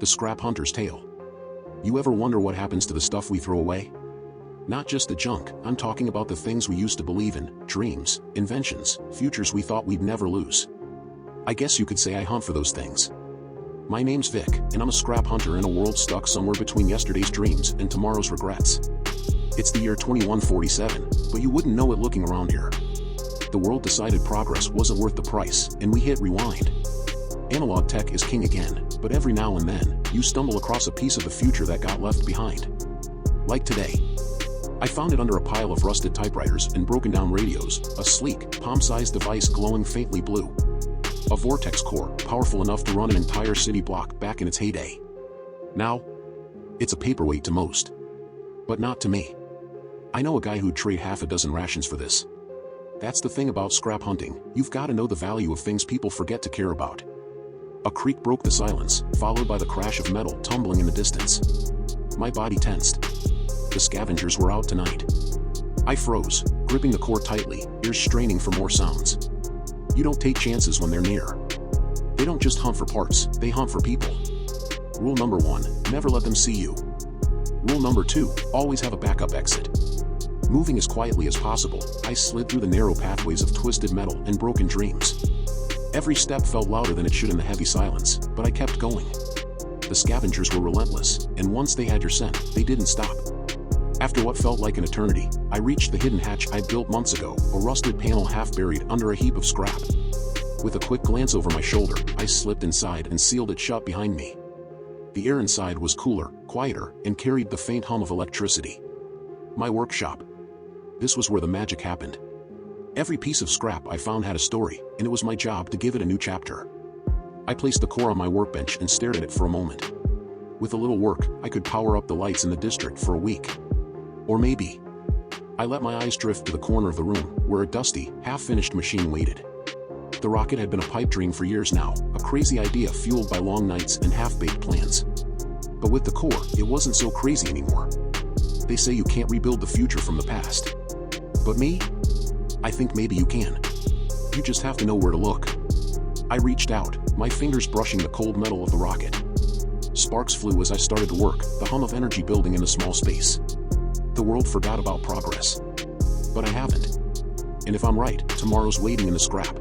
The scrap hunter's tale. You ever wonder what happens to the stuff we throw away? Not just the junk, I'm talking about the things we used to believe in, dreams, inventions, futures we thought we'd never lose. I guess you could say I hunt for those things. My name's Vic, and I'm a scrap hunter in a world stuck somewhere between yesterday's dreams and tomorrow's regrets. It's the year 2147, but you wouldn't know it looking around here. The world decided progress wasn't worth the price, and we hit rewind. Analog tech is king again, but every now and then, you stumble across a piece of the future that got left behind. Like today. I found it under a pile of rusted typewriters and broken down radios, a sleek, palm-sized device glowing faintly blue. A vortex core, powerful enough to run an entire city block back in its heyday. Now, it's a paperweight to most. But not to me. I know a guy who'd trade half a dozen rations for this. That's the thing about scrap hunting, you've got to know the value of things people forget to care about. A creak broke the silence, followed by the crash of metal tumbling in the distance. My body tensed. The scavengers were out tonight. I froze, gripping the core tightly, ears straining for more sounds. You don't take chances when they're near. They don't just hunt for parts, they hunt for people. Rule number 1, never let them see you. Rule number 2, always have a backup exit. Moving as quietly as possible, I slid through the narrow pathways of twisted metal and broken dreams. Every step felt louder than it should in the heavy silence, but I kept going. The scavengers were relentless, and once they had your scent, they didn't stop. After what felt like an eternity, I reached the hidden hatch I built months ago, a rusted panel half buried under a heap of scrap. With a quick glance over my shoulder, I slipped inside and sealed it shut behind me. The air inside was cooler, quieter, and carried the faint hum of electricity. My workshop. This was where the magic happened. Every piece of scrap I found had a story, and it was my job to give it a new chapter. I placed the core on my workbench and stared at it for a moment. With a little work, I could power up the lights in the district for a week. Or maybe. I let my eyes drift to the corner of the room, where a dusty, half-finished machine waited. The rocket had been a pipe dream for years now, a crazy idea fueled by long nights and half-baked plans. But with the core, it wasn't so crazy anymore. They say you can't rebuild the future from the past. But me? I think maybe you can. You just have to know where to look. I reached out, my fingers brushing the cold metal of the rocket. Sparks flew as I started to work, the hum of energy building in the small space. The world forgot about progress. But I haven't. And if I'm right, tomorrow's waiting in the scrap.